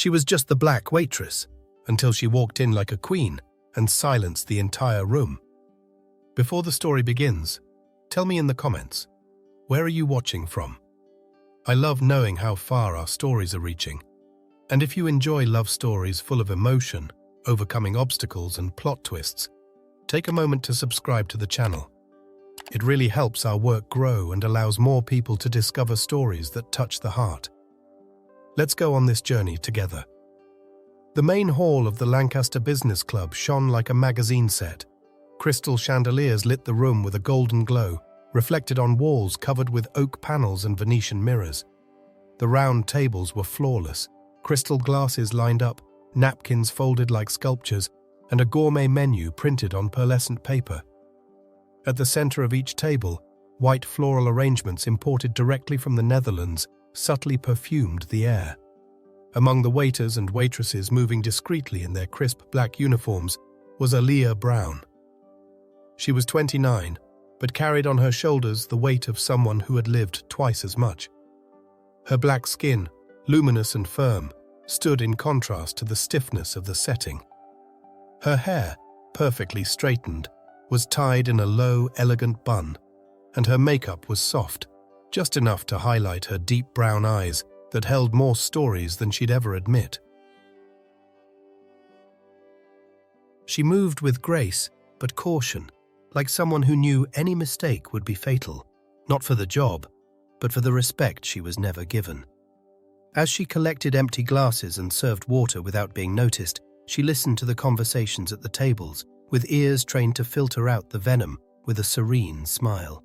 She was just the black waitress, until she walked in like a queen and silenced the entire room. Before the story begins, tell me in the comments, where are you watching from? I love knowing how far our stories are reaching. And if you enjoy love stories full of emotion, overcoming obstacles and plot twists, take a moment to subscribe to the channel. It really helps our work grow and allows more people to discover stories that touch the heart. Let's go on this journey together. The main hall of the Lancaster Business Club shone like a magazine set. Crystal chandeliers lit the room with a golden glow, reflected on walls covered with oak panels and Venetian mirrors. The round tables were flawless, crystal glasses lined up, napkins folded like sculptures, and a gourmet menu printed on pearlescent paper. At the center of each table, white floral arrangements imported directly from the Netherlands subtly perfumed the air. Among the waiters and waitresses moving discreetly in their crisp black uniforms was Aaliyah Brown. She was 29, but carried on her shoulders the weight of someone who had lived twice as much. Her black skin, luminous and firm, stood in contrast to the stiffness of the setting. Her hair, perfectly straightened, was tied in a low, elegant bun, and her makeup was soft, just enough to highlight her deep brown eyes that held more stories than she'd ever admit. She moved with grace, but caution, like someone who knew any mistake would be fatal, not for the job, but for the respect she was never given. As she collected empty glasses and served water without being noticed, she listened to the conversations at the tables, with ears trained to filter out the venom with a serene smile.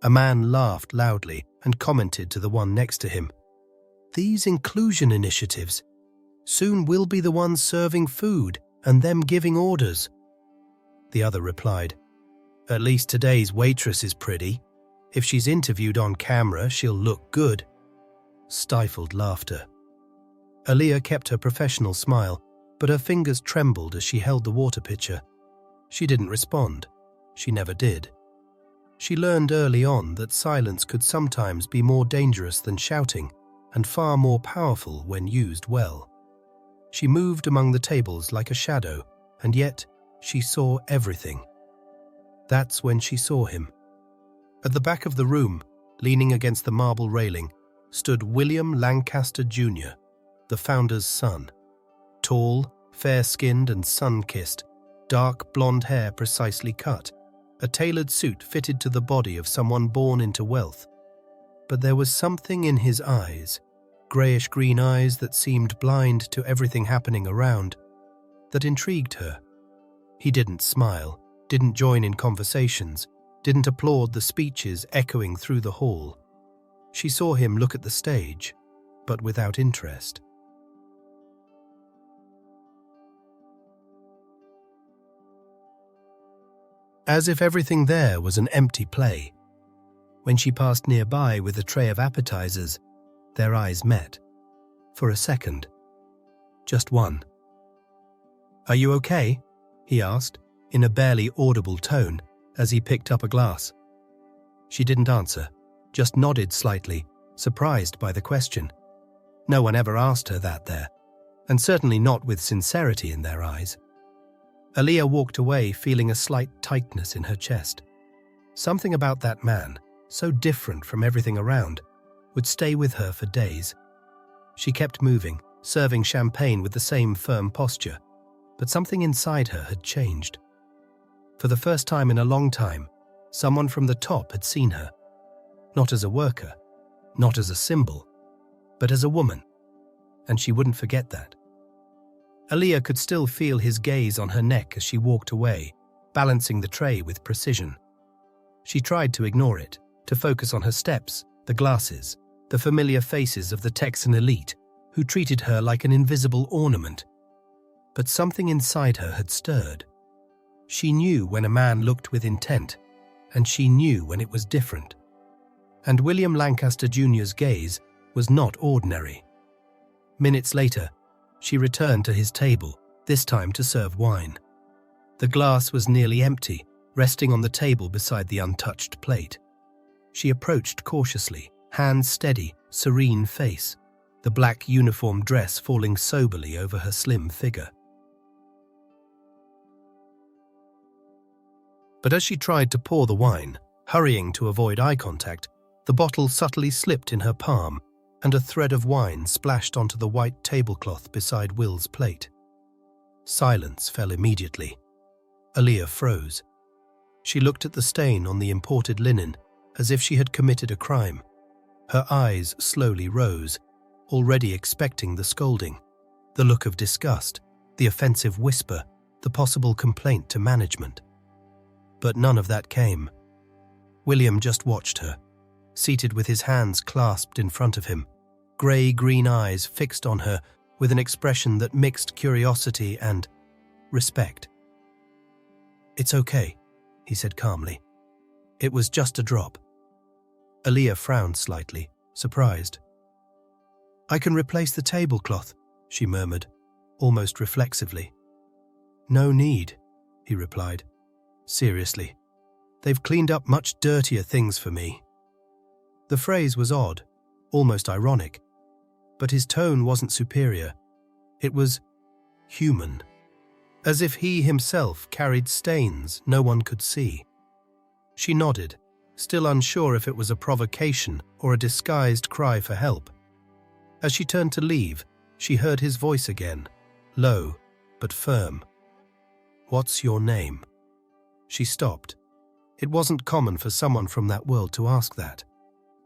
A man laughed loudly and commented to the one next to him, "These inclusion initiatives soon will be the ones serving food and them giving orders." The other replied, "At least today's waitress is pretty. If she's interviewed on camera, she'll look good." Stifled laughter. Aaliyah kept her professional smile, but her fingers trembled as she held the water pitcher. She didn't respond. She never did. She learned early on that silence could sometimes be more dangerous than shouting, and far more powerful when used well. She moved among the tables like a shadow, and yet she saw everything. That's when she saw him. At the back of the room, leaning against the marble railing, stood William Lancaster Jr., the founder's son. Tall, fair-skinned and sun-kissed, dark blonde hair precisely cut, a tailored suit fitted to the body of someone born into wealth. But there was something in his eyes, greyish-green eyes that seemed blind to everything happening around, that intrigued her. He didn't smile, didn't join in conversations, didn't applaud the speeches echoing through the hall. She saw him look at the stage, but without interest. As if everything there was an empty play. When she passed nearby with a tray of appetizers, their eyes met. For a second. Just one. "Are you okay?" he asked, in a barely audible tone, as he picked up a glass. She didn't answer, just nodded slightly, surprised by the question. No one ever asked her that there, and certainly not with sincerity in their eyes. Aaliyah walked away feeling a slight tightness in her chest. Something about that man, so different from everything around, would stay with her for days. She kept moving, serving champagne with the same firm posture, but something inside her had changed. For the first time in a long time, someone from the top had seen her. Not as a worker, not as a symbol, but as a woman, and she wouldn't forget that. Aaliyah could still feel his gaze on her neck as she walked away, balancing the tray with precision. She tried to ignore it, to focus on her steps, the glasses, the familiar faces of the Texan elite who treated her like an invisible ornament. But something inside her had stirred. She knew when a man looked with intent, and she knew when it was different. And William Lancaster Jr.'s gaze was not ordinary. Minutes later, she returned to his table, this time to serve wine. The glass was nearly empty, resting on the table beside the untouched plate. She approached cautiously, hands steady, serene face. the black uniform dress falling soberly over her slim figure. But as she tried to pour the wine, hurrying to avoid eye contact, the bottle subtly slipped in her palm, and a thread of wine splashed onto the white tablecloth beside Will's plate. Silence fell immediately. Aaliyah froze. She looked at the stain on the imported linen, as if she had committed a crime. Her eyes slowly rose, already expecting the scolding, the look of disgust, the offensive whisper, the possible complaint to management. But none of that came. William just watched her, seated with his hands clasped in front of him, grey-green eyes fixed on her with an expression that mixed curiosity and respect. "It's okay," he said calmly. "It was just a drop." Aaliyah frowned slightly, surprised. "I can replace the tablecloth," she murmured, almost reflexively. "No need," he replied. "Seriously, they've cleaned up much dirtier things for me." The phrase was odd, almost ironic, but his tone wasn't superior. It was human, as if he himself carried stains no one could see. She nodded, still unsure if it was a provocation or a disguised cry for help. As she turned to leave, she heard his voice again, low but firm. "What's your name?" She stopped. It wasn't common for someone from that world to ask that,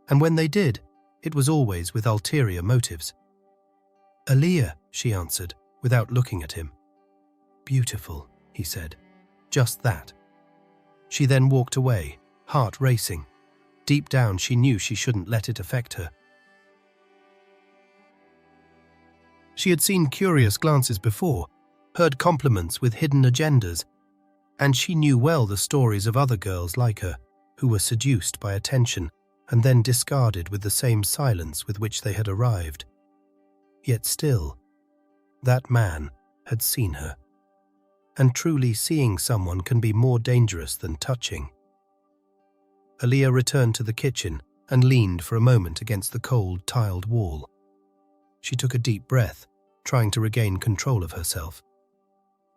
and when they did, it was always with ulterior motives. "Aaliyah," she answered, without looking at him. "Beautiful," he said. Just that. She then walked away, heart racing. Deep down, she knew she shouldn't let it affect her. She had seen curious glances before, heard compliments with hidden agendas, and she knew well the stories of other girls like her, who were seduced by attention and then discarded with the same silence with which they had arrived. Yet still, that man had seen her. And truly seeing someone can be more dangerous than touching. Aaliyah returned to the kitchen and leaned for a moment against the cold, tiled wall. She took a deep breath, trying to regain control of herself.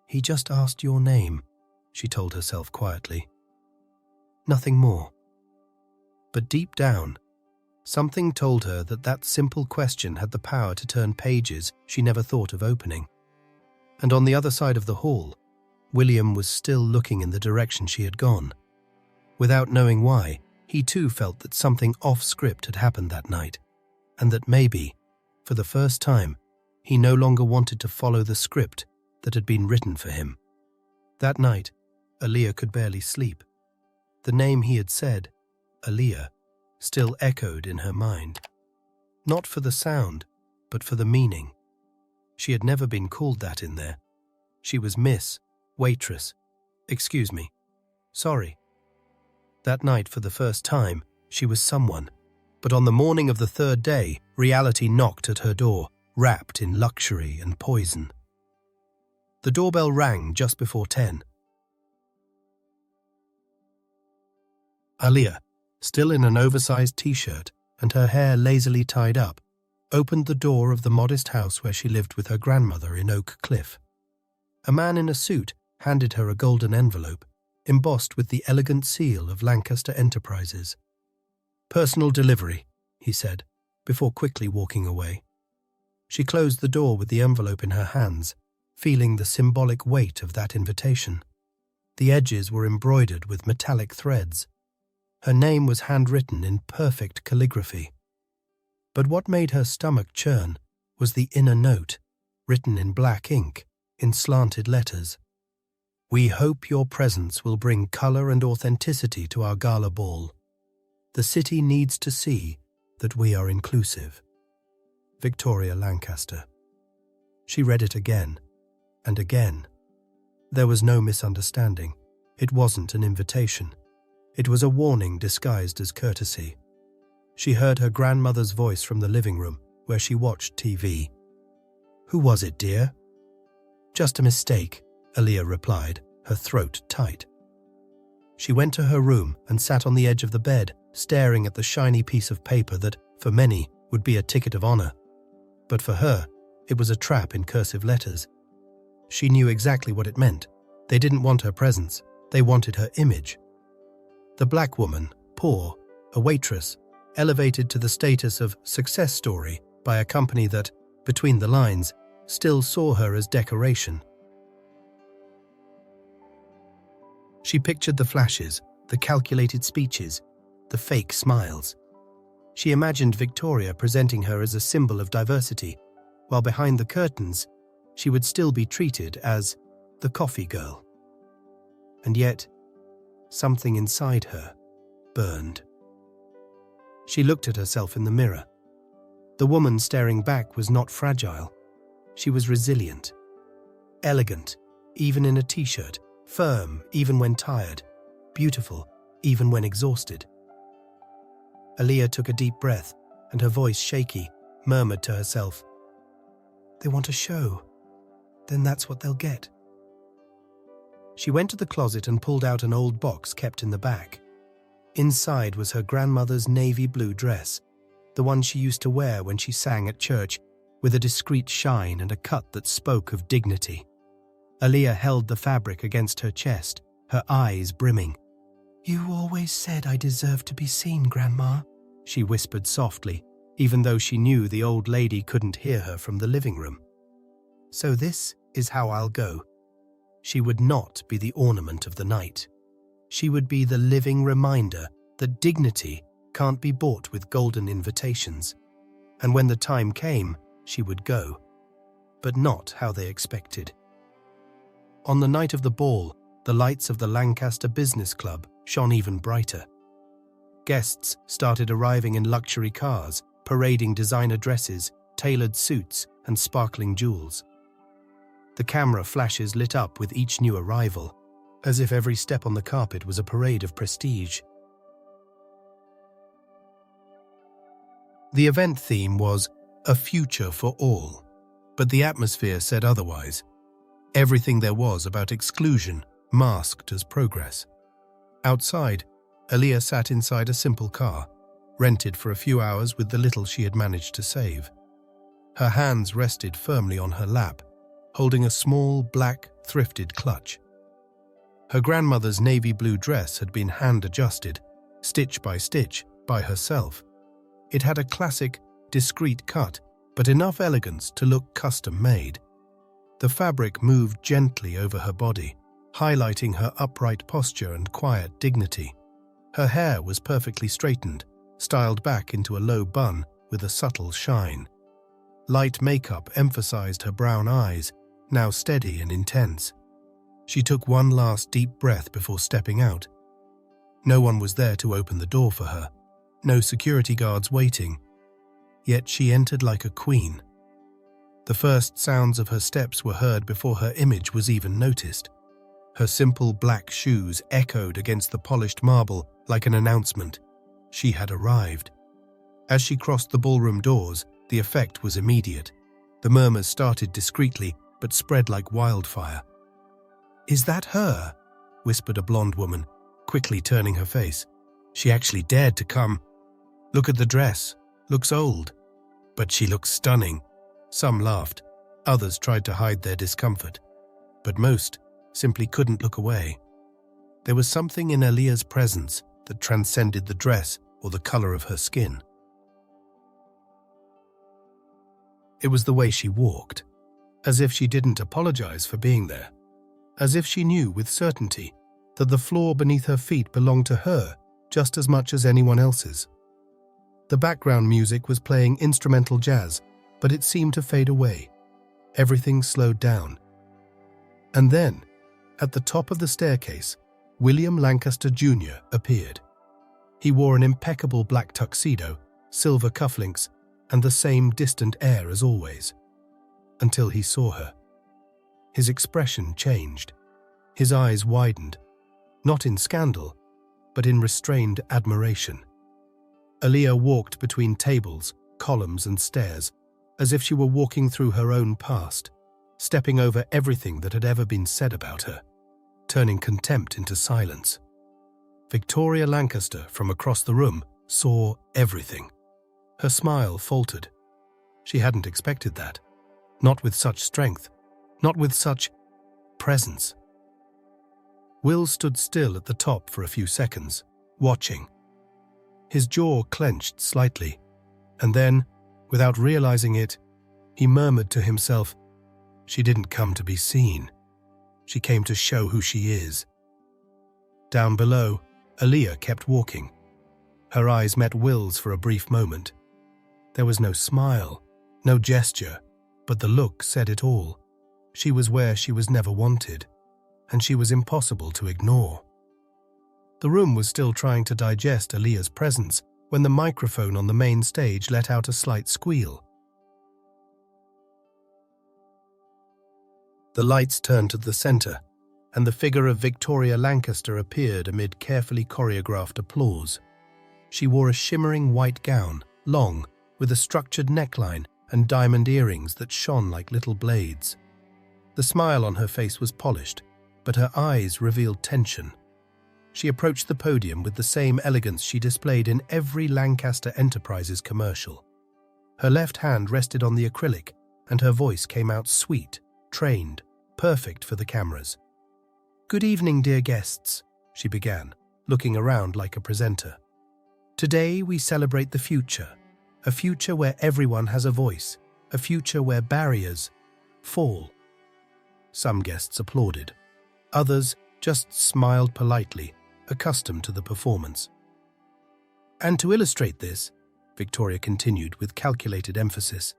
"He just asked your name," she told herself quietly. Nothing more. But deep down, something told her that that simple question had the power to turn pages she never thought of opening. And on the other side of the hall, William was still looking in the direction she had gone. Without knowing why, he too felt that something off-script had happened that night, and that maybe, for the first time, he no longer wanted to follow the script that had been written for him. That night, Aaliyah could barely sleep. The name he had said, Aaliyah, still echoed in her mind. Not for the sound, but for the meaning. She had never been called that in there. She was Miss, Waitress. Excuse me. Sorry. That night, for the first time, she was someone. But on the morning of the third day, reality knocked at her door, wrapped in luxury and poison. The doorbell rang just before 10. Aaliyah, still in an oversized t-shirt and her hair lazily tied up, opened the door of the modest house where she lived with her grandmother in Oak Cliff. A man in a suit handed her a golden envelope, embossed with the elegant seal of Lancaster Enterprises. "Personal delivery," he said, before quickly walking away. She closed the door with the envelope in her hands, feeling the symbolic weight of that invitation. The edges were embroidered with metallic threads. Her name was handwritten in perfect calligraphy. But what made her stomach churn was the inner note, written in black ink, in slanted letters. "We hope your presence will bring color and authenticity to our gala ball. The city needs to see that we are inclusive. Victoria Lancaster." She read it again and again. There was no misunderstanding. It wasn't an invitation. It was a warning disguised as courtesy. She heard her grandmother's voice from the living room, where she watched TV. "Who was it, dear?" "Just a mistake," Aaliyah replied, her throat tight. She went to her room and sat on the edge of the bed, staring at the shiny piece of paper that, for many, would be a ticket of honor. But for her, it was a trap in cursive letters. She knew exactly what it meant. They didn't want her presence. They wanted her image. The black woman, poor, a waitress, elevated to the status of success story by a company that, between the lines, still saw her as decoration. She pictured the flashes, the calculated speeches, the fake smiles. She imagined Victoria presenting her as a symbol of diversity, while behind the curtains, she would still be treated as the coffee girl. And yet, something inside her burned. She looked at herself in the mirror. The woman staring back was not fragile. She was resilient, elegant, even in a t-shirt, firm even when tired, beautiful even when exhausted. Aaliyah took a deep breath, and her voice shaky, murmured to herself, "They want a show. Then that's what they'll get." She went to the closet and pulled out an old box kept in the back. Inside was her grandmother's navy blue dress, the one she used to wear when she sang at church, with a discreet shine and a cut that spoke of dignity. Aaliyah held the fabric against her chest, her eyes brimming. "You always said I deserved to be seen, Grandma," she whispered softly, even though she knew the old lady couldn't hear her from the living room. "So this is how I'll go." She would not be the ornament of the night. She would be the living reminder that dignity can't be bought with golden invitations. And when the time came, she would go. But not how they expected. On the night of the ball, the lights of the Lancaster Business Club shone even brighter. Guests started arriving in luxury cars, parading designer dresses, tailored suits, and sparkling jewels. The camera flashes lit up with each new arrival, as if every step on the carpet was a parade of prestige. The event theme was "A Future for All," but the atmosphere said otherwise. Everything there was about exclusion masked as progress. Outside, Aaliyah sat inside a simple car, rented for a few hours with the little she had managed to save. Her hands rested firmly on her lap, holding a small, black, thrifted clutch. Her grandmother's navy blue dress had been hand-adjusted, stitch by stitch, by herself. It had a classic, discreet cut, but enough elegance to look custom-made. The fabric moved gently over her body, highlighting her upright posture and quiet dignity. Her hair was perfectly straightened, styled back into a low bun with a subtle shine. Light makeup emphasized her brown eyes, now steady and intense. She took one last deep breath before stepping out. No one was there to open the door for her, no security guards waiting. Yet she entered like a queen. The first sounds of her steps were heard before her image was even noticed. Her simple black shoes echoed against the polished marble like an announcement. She had arrived. As she crossed the ballroom doors, the effect was immediate. The murmurs started discreetly, but spread like wildfire. "Is that her?" whispered a blonde woman, quickly turning her face. "She actually dared to come. Look at the dress. Looks old. But she looks stunning." Some laughed. Others tried to hide their discomfort. But most simply couldn't look away. There was something in Aaliyah's presence that transcended the dress or the color of her skin. It was the way she walked, as if she didn't apologize for being there, as if she knew with certainty that the floor beneath her feet belonged to her just as much as anyone else's. The background music was playing instrumental jazz, but it seemed to fade away. Everything slowed down. And then, at the top of the staircase, William Lancaster Jr. appeared. He wore an impeccable black tuxedo, silver cufflinks, and the same distant air as always. Until he saw her. His expression changed. His eyes widened, not in scandal, but in restrained admiration. Aaliyah walked between tables, columns, and stairs, as if she were walking through her own past, stepping over everything that had ever been said about her, turning contempt into silence. Victoria Lancaster, from across the room, saw everything. Her smile faltered. She hadn't expected that. Not with such strength. Not with such presence. Will stood still at the top for a few seconds, watching. His jaw clenched slightly, and then, without realizing it, he murmured to himself, "She didn't come to be seen. She came to show who she is." Down below, Aaliyah kept walking. Her eyes met Will's for a brief moment. There was no smile, no gesture, but the look said it all. She was where she was never wanted, and she was impossible to ignore. The room was still trying to digest Aaliyah's presence when the microphone on the main stage let out a slight squeal. The lights turned to the center, and the figure of Victoria Lancaster appeared amid carefully choreographed applause. She wore a shimmering white gown, long, with a structured neckline and diamond earrings that shone like little blades. The smile on her face was polished, but her eyes revealed tension. She approached the podium with the same elegance she displayed in every Lancaster Enterprises commercial. Her left hand rested on the acrylic, and her voice came out sweet, trained, perfect for the cameras. "Good evening, dear guests," she began, looking around like a presenter. "Today we celebrate the future, a future where everyone has a voice, a future where barriers fall." Some guests applauded. Others just smiled politely, accustomed to the performance. "And to illustrate this," Victoria continued with calculated emphasis,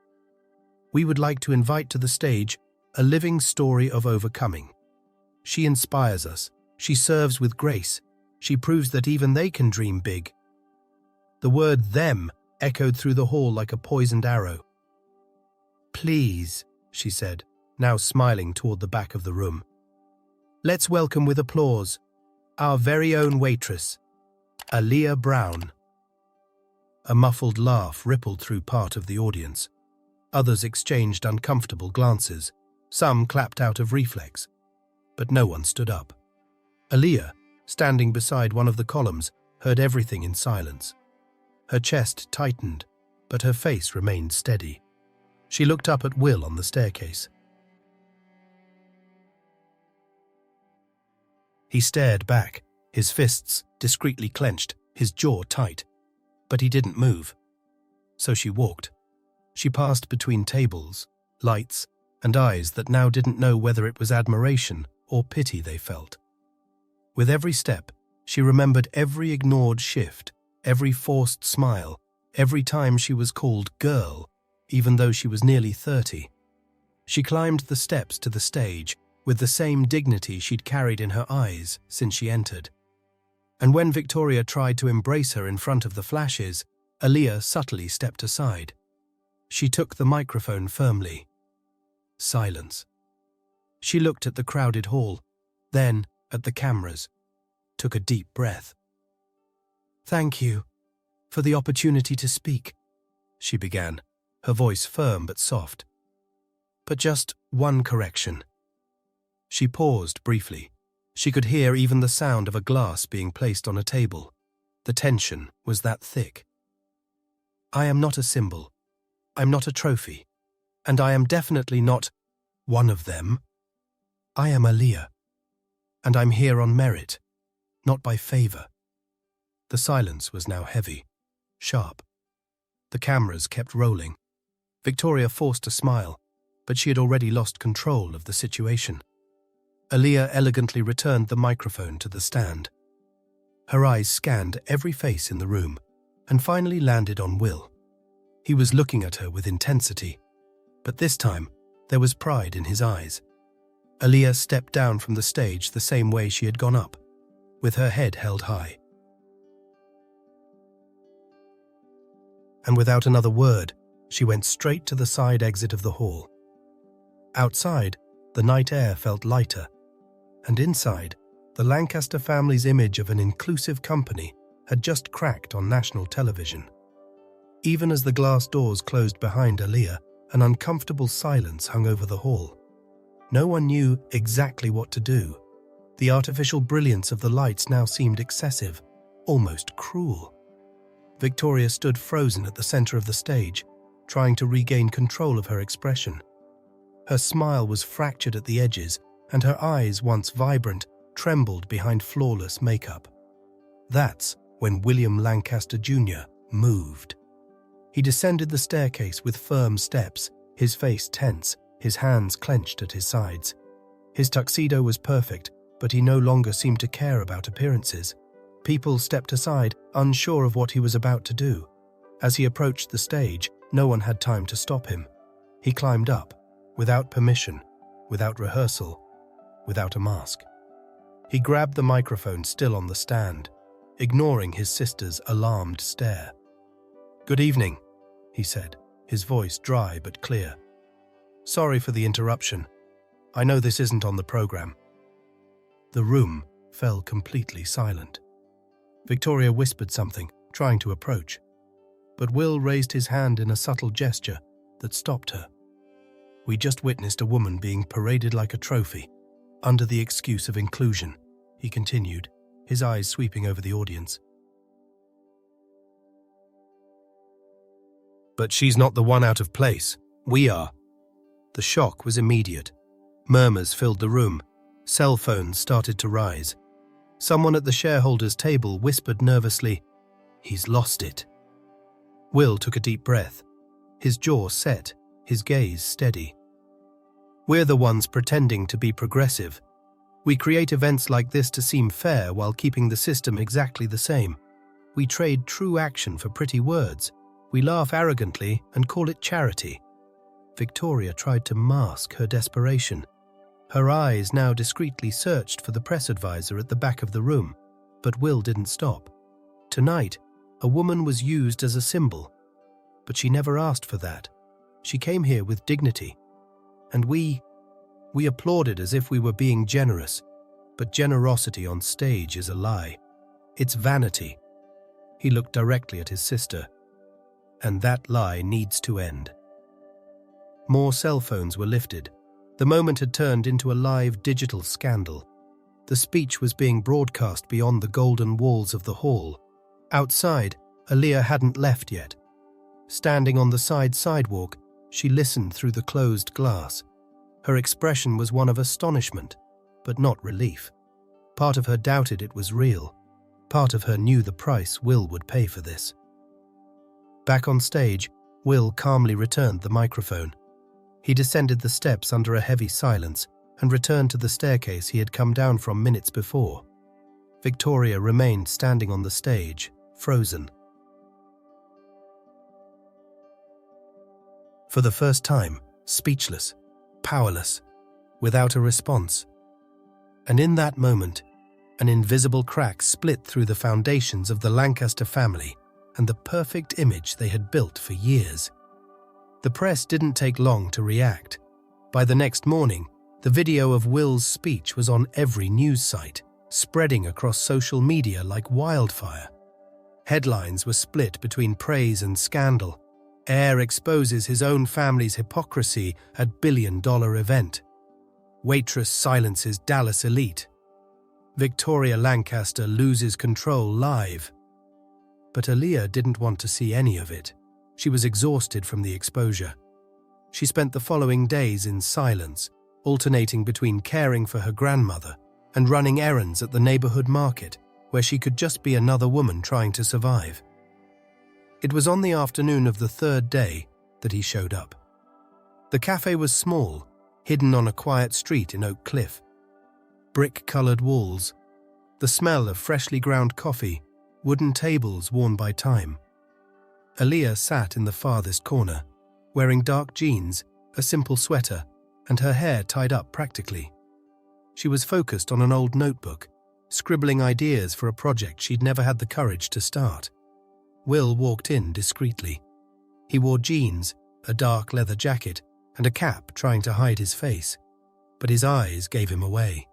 "we would like to invite to the stage a living story of overcoming. She inspires us, she serves with grace, she proves that even they can dream big." The word "them" echoed through the hall like a poisoned arrow. "Please," she said, now smiling toward the back of the room. "Let's welcome with applause our very own waitress, Aaliyah Brown." A muffled laugh rippled through part of the audience. Others exchanged uncomfortable glances. Some clapped out of reflex. But no one stood up. Aaliyah, standing beside one of the columns, heard everything in silence. Her chest tightened, but her face remained steady. She looked up at Will on the staircase. He stared back, his fists discreetly clenched, his jaw tight. But he didn't move. So she walked. She passed between tables, lights, and eyes that now didn't know whether it was admiration or pity they felt. With every step, she remembered every ignored shift, every forced smile, every time she was called girl, even though she was nearly 30. She climbed the steps to the stage with the same dignity she'd carried in her eyes since she entered. And when Victoria tried to embrace her in front of the flashes, Aaliyah subtly stepped aside. She took the microphone firmly. Silence. She looked at the crowded hall, then at the cameras, took a deep breath. "Thank you for the opportunity to speak," she began, her voice firm but soft. "But just one correction." She paused briefly. She could hear even the sound of a glass being placed on a table. The tension was that thick. "I am not a symbol. I'm not a trophy. And I am definitely not one of them. I am Aaliyah. And I'm here on merit, not by favor." The silence was now heavy, sharp. The cameras kept rolling. Victoria forced a smile, but she had already lost control of the situation. Aaliyah elegantly returned the microphone to the stand. Her eyes scanned every face in the room and finally landed on Will. He was looking at her with intensity, but this time there was pride in his eyes. Aaliyah stepped down from the stage the same way she had gone up, with her head held high. And without another word, she went straight to the side exit of the hall. Outside, the night air felt lighter, and inside, the Lancaster family's image of an inclusive company had just cracked on national television. Even as the glass doors closed behind Aaliyah, an uncomfortable silence hung over the hall. No one knew exactly what to do. The artificial brilliance of the lights now seemed excessive, almost cruel. Victoria stood frozen at the center of the stage, trying to regain control of her expression. Her smile was fractured at the edges, and her eyes, once vibrant, trembled behind flawless makeup. That's when William Lancaster Jr. moved. He descended the staircase with firm steps, his face tense, his hands clenched at his sides. His tuxedo was perfect, but he no longer seemed to care about appearances. People stepped aside, unsure of what he was about to do. As he approached the stage, no one had time to stop him. He climbed up, without permission, without rehearsal, without a mask. He grabbed the microphone still on the stand, ignoring his sister's alarmed stare. "Good evening," he said, his voice dry but clear. "Sorry for the interruption. I know this isn't on the program." The room fell completely silent. Victoria whispered something, trying to approach, but Will raised his hand in a subtle gesture that stopped her. "We just witnessed a woman being paraded like a trophy, under the excuse of inclusion," he continued, his eyes sweeping over the audience. "But she's not the one out of place. We are." The shock was immediate. Murmurs filled the room. Cell phones started to rise. Someone at the shareholders' table whispered nervously, "He's lost it." Will took a deep breath, his jaw set, his gaze steady. "We're the ones pretending to be progressive. We create events like this to seem fair while keeping the system exactly the same. We trade true action for pretty words. We laugh arrogantly and call it charity." Victoria tried to mask her desperation. Her eyes now discreetly searched for the press advisor at the back of the room, but Will didn't stop. Tonight, a woman was used as a symbol, but she never asked for that. She came here with dignity, and we applauded as if we were being generous, but generosity on stage is a lie. It's vanity. He looked directly at his sister, and that lie needs to end. More cell phones were lifted. The moment had turned into a live digital scandal. The speech was being broadcast beyond the golden walls of the hall. Outside, Aaliyah hadn't left yet. Standing on the sidewalk, she listened through the closed glass. Her expression was one of astonishment, but not relief. Part of her doubted it was real. Part of her knew the price Will would pay for this. Back on stage, Will calmly returned the microphone. He descended the steps under a heavy silence and returned to the staircase he had come down from minutes before. Victoria remained standing on the stage, frozen. For the first time, speechless, powerless, without a response. And in that moment, an invisible crack split through the foundations of the Lancaster family and the perfect image they had built for years. The press didn't take long to react. By the next morning, the video of Will's speech was on every news site, spreading across social media like wildfire. Headlines were split between praise and scandal. Heir exposes his own family's hypocrisy at billion-dollar event. Waitress silences Dallas elite. Victoria Lancaster loses control live. But Aaliyah didn't want to see any of it. She was exhausted from the exposure. She spent the following days in silence, alternating between caring for her grandmother and running errands at the neighborhood market, where she could just be another woman trying to survive. It was on the afternoon of the third day that he showed up. The cafe was small, hidden on a quiet street in Oak Cliff. Brick-colored walls, the smell of freshly ground coffee, wooden tables worn by time. Aaliyah sat in the farthest corner, wearing dark jeans, a simple sweater, and her hair tied up practically. She was focused on an old notebook, scribbling ideas for a project she'd never had the courage to start. Will walked in discreetly. He wore jeans, a dark leather jacket, and a cap trying to hide his face, but his eyes gave him away.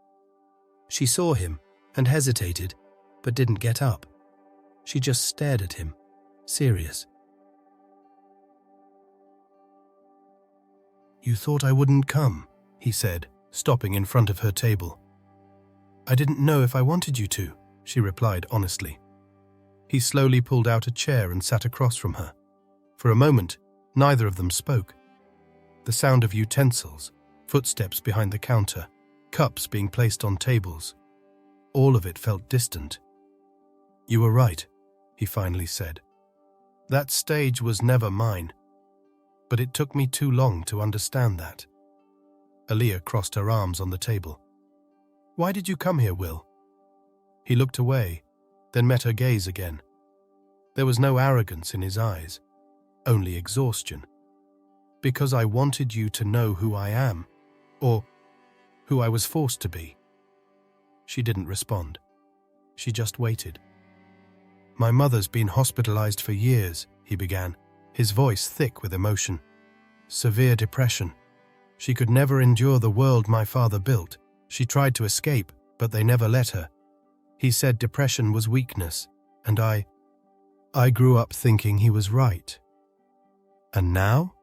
She saw him and hesitated, but didn't get up. She just stared at him, serious. "You thought I wouldn't come," he said, stopping in front of her table. "I didn't know if I wanted you to," she replied honestly. He slowly pulled out a chair and sat across from her. For a moment, Neither of them spoke. The sound of utensils, footsteps behind the counter, cups being placed on tables, all of it felt distant. "You were right," he finally said. "That stage was never mine. But it took me too long to understand that." Aaliyah crossed her arms on the table. "Why did you come here, Will?" He looked away, then met her gaze again. There was no arrogance in his eyes, only exhaustion. "Because I wanted you to know who I am, or who I was forced to be." She didn't respond. She just waited. "My mother's been hospitalized for years," he began, his voice thick with emotion. "Severe depression. She could never endure the world my father built. She tried to escape, but they never let her. He said depression was weakness, and I grew up thinking he was right." "And now?"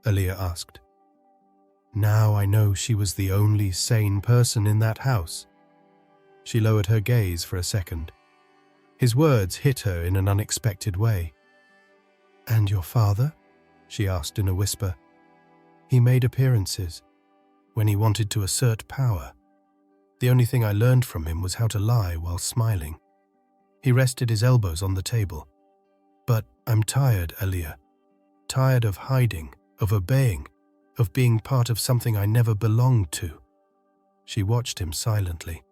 Aaliyah asked. "Now I know she was the only sane person in that house." She lowered her gaze for a second. His words hit her in an unexpected way. "And your father?" she asked in a whisper. "He made appearances when he wanted to assert power. The only thing I learned from him was how to lie while smiling." He rested his elbows on the table. "But I'm tired, Aaliyah. Tired of hiding, of obeying, of being part of something I never belonged to." She watched him silently,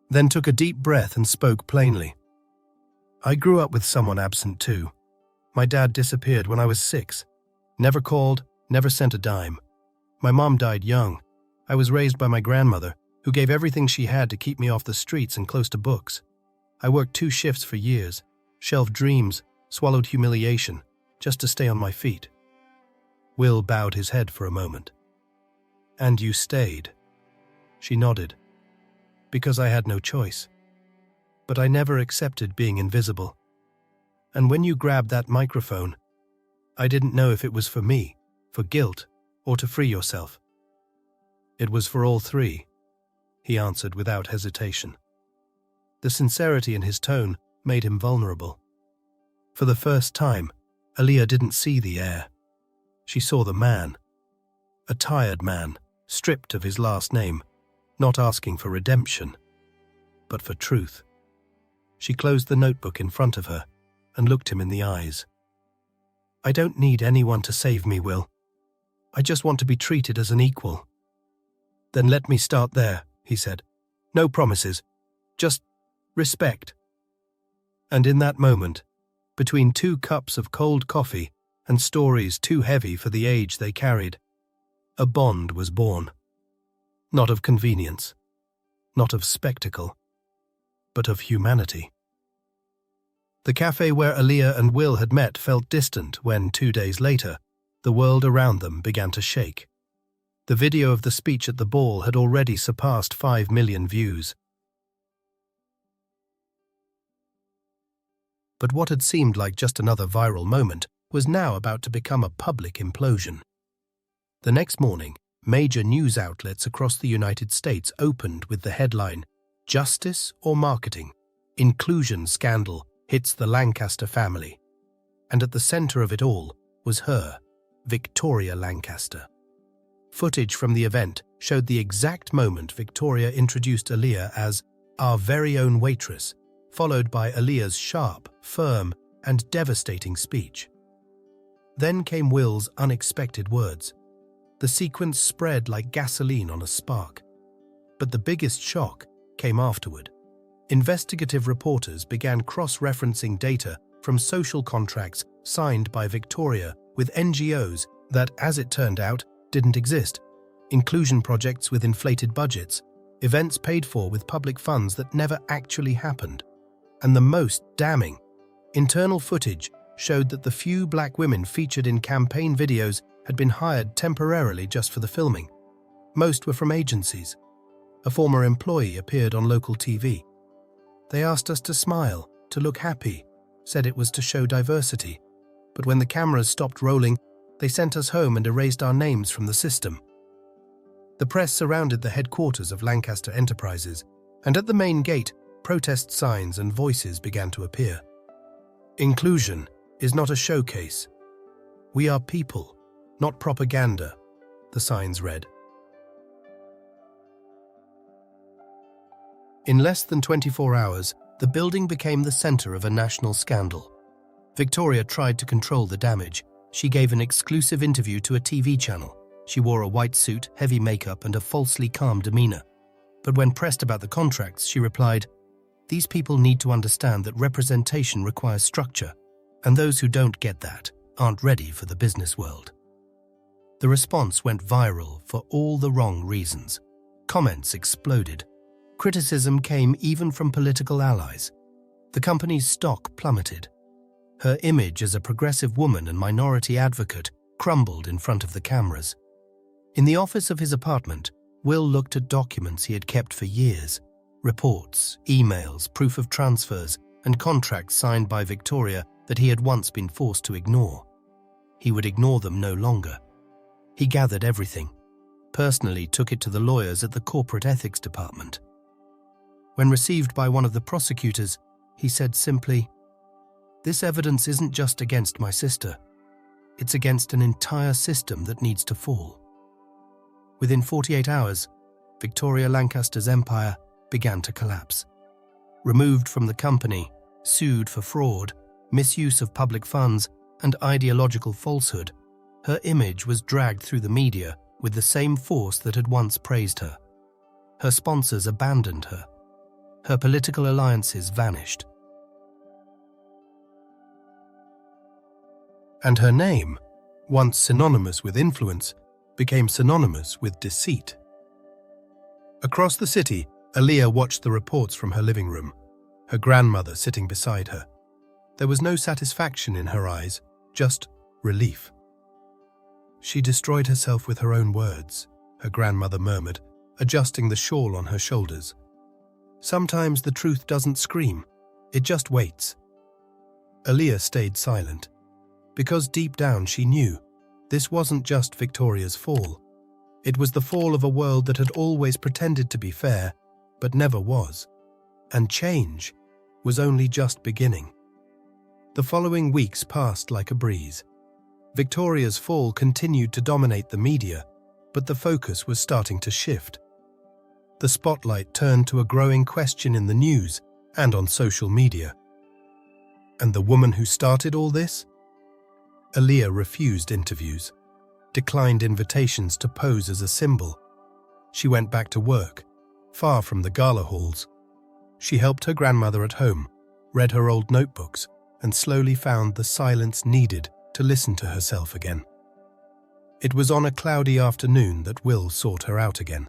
then took a deep breath and spoke plainly. "I grew up with someone absent too. My dad disappeared when I was 6. Never called, never sent a dime. My mom died young. I was raised by my grandmother, who gave everything she had to keep me off the streets and close to books. I worked 2 shifts for years, shelved dreams, swallowed humiliation, just to stay on my feet." Will bowed his head for a moment. "And you stayed?" She nodded. "Because I had no choice. But I never accepted being invisible. And when you grabbed that microphone, I didn't know if it was for me, for guilt, or to free yourself." "It was for all 3, he answered without hesitation. The sincerity in his tone made him vulnerable. For the first time, Aaliyah didn't see the heir. She saw the man. A tired man, stripped of his last name, not asking for redemption, but for truth. She closed the notebook in front of her and looked him in the eyes. "I don't need anyone to save me, Will. I just want to be treated as an equal." "Then let me start there," he said. "No promises, just respect." And in that moment, between 2 cups of cold coffee and stories too heavy for the age they carried, a bond was born. Not of convenience, not of spectacle, but of humanity. The cafe where Aaliyah and Will had met felt distant when, 2 days later, the world around them began to shake. The video of the speech at the ball had already surpassed 5 million views. But what had seemed like just another viral moment was now about to become a public implosion. The next morning, major news outlets across the United States opened with the headline, "Justice or Marketing? Inclusion Scandal Hits the Lancaster Family." And at the center of it all was her, Victoria Lancaster. Footage from the event showed the exact moment Victoria introduced Aaliyah as "our very own waitress," followed by Aaliyah's sharp, firm, and devastating speech. Then came Will's unexpected words. The sequence spread like gasoline on a spark. But the biggest shock came afterward. Investigative reporters began cross-referencing data from social contracts signed by Victoria with NGOs that, as it turned out, didn't exist. Inclusion projects with inflated budgets, events paid for with public funds that never actually happened. And the most damning, internal footage showed that the few black women featured in campaign videos had been hired temporarily just for the filming. Most were from agencies. A former employee appeared on local TV. "They asked us to smile, to look happy, said it was to show diversity. But when the cameras stopped rolling, they sent us home and erased our names from the system." The press surrounded the headquarters of Lancaster Enterprises, and at the main gate, protest signs and voices began to appear. Inclusion is not a showcase. We are people, not propaganda, the signs read. In less than 24 hours, the building became the center of a national scandal. Victoria tried to control the damage. She gave an exclusive interview to a TV channel. She wore a white suit, heavy makeup, and a falsely calm demeanor. But when pressed about the contracts, she replied, "These people need to understand that representation requires structure, and those who don't get that aren't ready for the business world." The response went viral for all the wrong reasons. Comments exploded. Criticism came even from political allies. The company's stock plummeted. Her image as a progressive woman and minority advocate crumbled in front of the cameras. In the office of his apartment, Will looked at documents he had kept for years. Reports, emails, proof of transfers, and contracts signed by Victoria that he had once been forced to ignore. He would ignore them no longer. He gathered everything, personally took it to the lawyers at the corporate ethics department. When received by one of the prosecutors, he said simply, "This evidence isn't just against my sister. It's against an entire system that needs to fall." Within 48 hours, Victoria Lancaster's empire began to collapse. Removed from the company, sued for fraud, misuse of public funds, and ideological falsehood, her image was dragged through the media with the same force that had once praised her. Her sponsors abandoned her. Her political alliances vanished. And her name, once synonymous with influence, became synonymous with deceit. Across the city, Aaliyah watched the reports from her living room, her grandmother sitting beside her. There was no satisfaction in her eyes, just relief. "She destroyed herself with her own words," her grandmother murmured, adjusting the shawl on her shoulders. "Sometimes the truth doesn't scream, it just waits." Aaliyah stayed silent, because deep down she knew this wasn't just Victoria's fall. It was the fall of a world that had always pretended to be fair, but never was. And change was only just beginning. The following weeks passed like a breeze. Victoria's fall continued to dominate the media, but the focus was starting to shift. The spotlight turned to a growing question in the news and on social media. And the woman who started all this? Aaliyah refused interviews, declined invitations to pose as a symbol. She went back to work, far from the gala halls. She helped her grandmother at home, read her old notebooks, and slowly found the silence needed to listen to herself again. It was on a cloudy afternoon that Will sought her out again.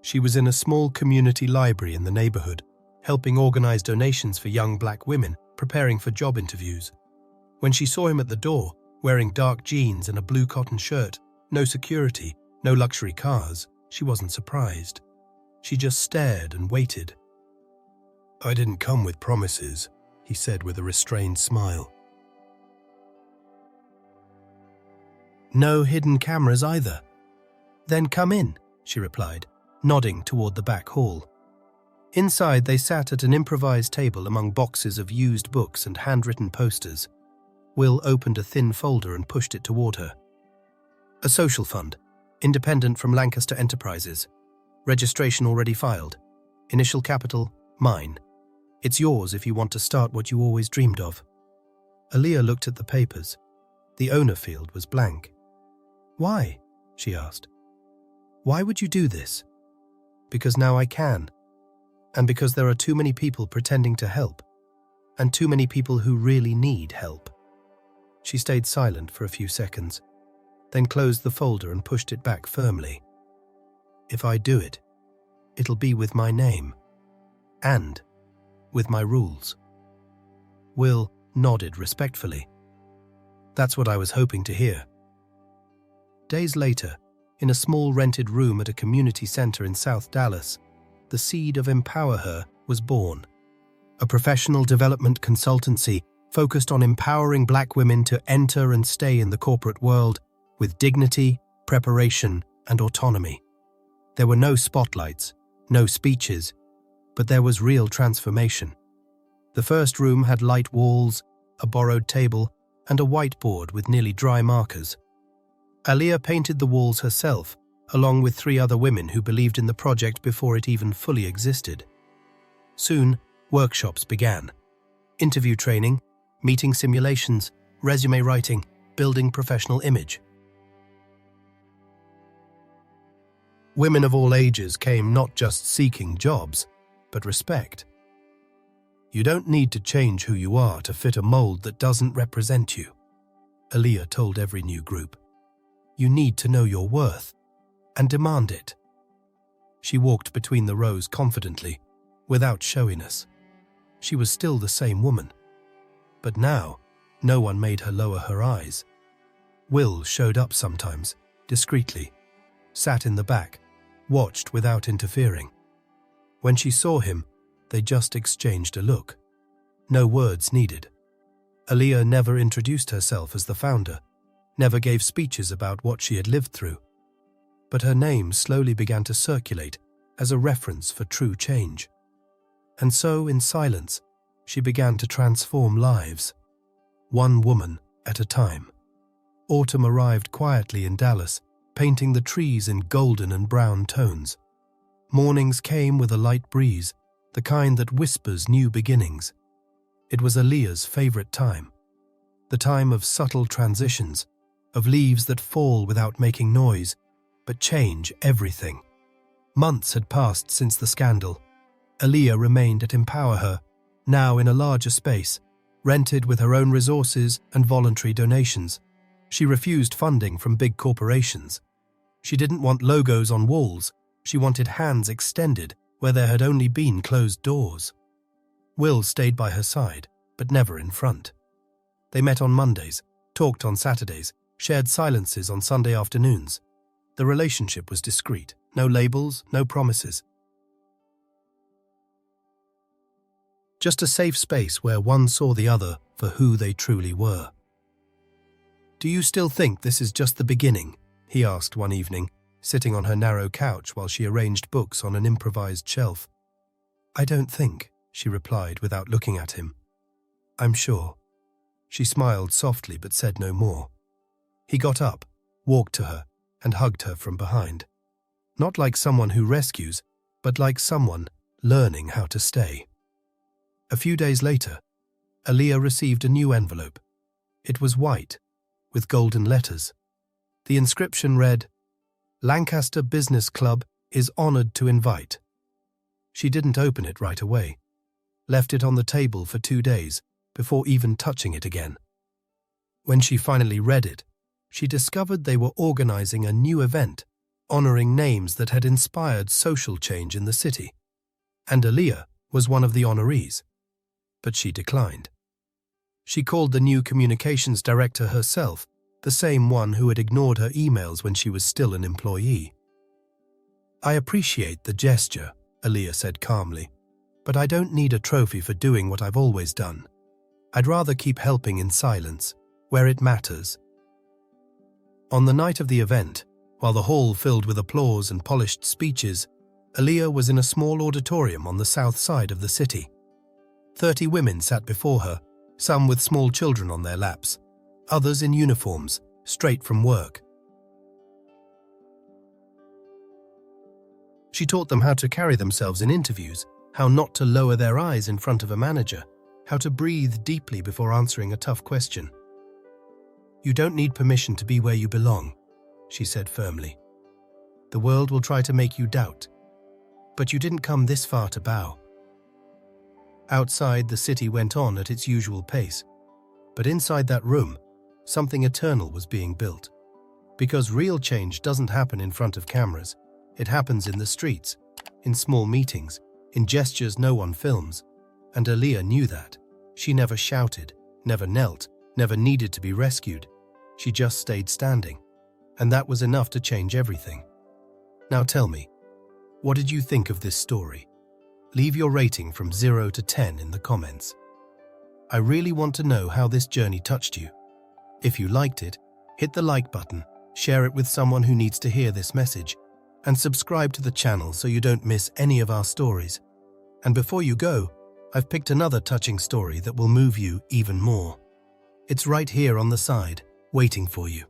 She was in a small community library in the neighborhood, helping organize donations for young black women preparing for job interviews. When she saw him at the door, wearing dark jeans and a blue cotton shirt, no security, no luxury cars, she wasn't surprised. She just stared and waited. "I didn't come with promises," he said with a restrained smile. "No hidden cameras either." "Then come in," she replied, nodding toward the back hall. Inside, they sat at an improvised table among boxes of used books and handwritten posters. Will opened a thin folder and pushed it toward her. "A social fund, independent from Lancaster Enterprises. Registration already filed. Initial capital, mine. It's yours if you want to start what you always dreamed of." Aaliyah looked at the papers. The owner field was blank. "Why?" she asked. "Why would you do this?" "Because now I can. And because there are too many people pretending to help. And too many people who really need help." She stayed silent for a few seconds, then closed the folder and pushed it back firmly. "If I do it, it'll be with my name. And with my rules." Will nodded respectfully. "That's what I was hoping to hear." Days later, in a small rented room at a community center in South Dallas, the seed of Empower Her was born. A professional development consultancy focused on empowering black women to enter and stay in the corporate world with dignity, preparation, and autonomy. There were no spotlights, no speeches, but there was real transformation. The first room had light walls, a borrowed table, and a whiteboard with nearly dry markers. Aaliyah painted the walls herself, along with 3 other women who believed in the project before it even fully existed. Soon, workshops began. Interview training, meeting simulations, resume writing, building professional image. Women of all ages came not just seeking jobs, but respect. You don't need to change who you are to fit a mold that doesn't represent you, Aaliyah told every new group. You need to know your worth and demand it. She walked between the rows confidently, without showiness. She was still the same woman. But now, no one made her lower her eyes. Will showed up sometimes, discreetly, sat in the back, watched without interfering. When she saw him, they just exchanged a look. No words needed. Aaliyah never introduced herself as the founder, never gave speeches about what she had lived through. But her name slowly began to circulate as a reference for true change. And so, in silence, she began to transform lives, one woman at a time. Autumn arrived quietly in Dallas, painting the trees in golden and brown tones. Mornings came with a light breeze, the kind that whispers new beginnings. It was Aaliyah's favorite time, the time of subtle transitions, of leaves that fall without making noise, but change everything. Months had passed since the scandal. Aaliyah remained at Empower Her, now in a larger space, rented with her own resources and voluntary donations. She refused funding from big corporations. She didn't want logos on walls. She wanted hands extended where there had only been closed doors. Will stayed by her side, but never in front. They met on Mondays, talked on Saturdays, shared silences on Sunday afternoons. The relationship was discreet. No labels, no promises. Just a safe space where one saw the other for who they truly were. "Do you still think this is just the beginning?" he asked one evening, sitting on her narrow couch while she arranged books on an improvised shelf. "I don't think," she replied without looking at him. "I'm sure." She smiled softly but said no more. He got up, walked to her, and hugged her from behind. Not like someone who rescues, but like someone learning how to stay. A few days later, Aaliyah received a new envelope. It was white, with golden letters. The inscription read, "Lancaster Business Club is honored to invite." She didn't open it right away, left it on the table for 2 days before even touching it again. When she finally read it, she discovered they were organizing a new event honoring names that had inspired social change in the city. And Aaliyah was one of the honorees. But she declined. She called the new communications director herself, the same one who had ignored her emails when she was still an employee. "I appreciate the gesture," Aaliyah said calmly, "but I don't need a trophy for doing what I've always done. I'd rather keep helping in silence, where it matters." On the night of the event, while the hall filled with applause and polished speeches, Aaliyah was in a small auditorium on the south side of the city. 30 women sat before her, some with small children on their laps, others in uniforms, straight from work. She taught them how to carry themselves in interviews, how not to lower their eyes in front of a manager, how to breathe deeply before answering a tough question. "You don't need permission to be where you belong," she said firmly. "The world will try to make you doubt. But you didn't come this far to bow." Outside, the city went on at its usual pace. But inside that room, something eternal was being built. Because real change doesn't happen in front of cameras. It happens in the streets, in small meetings, in gestures no one films. And Aaliyah knew that. She never shouted, never knelt, never needed to be rescued. She just stayed standing. And that was enough to change everything. Now tell me, what did you think of this story? Leave your rating from 0 to 10 in the comments. I really want to know how this journey touched you. If you liked it, hit the like button, share it with someone who needs to hear this message, and subscribe to the channel so you don't miss any of our stories. And before you go, I've picked another touching story that will move you even more. It's right here on the side, waiting for you.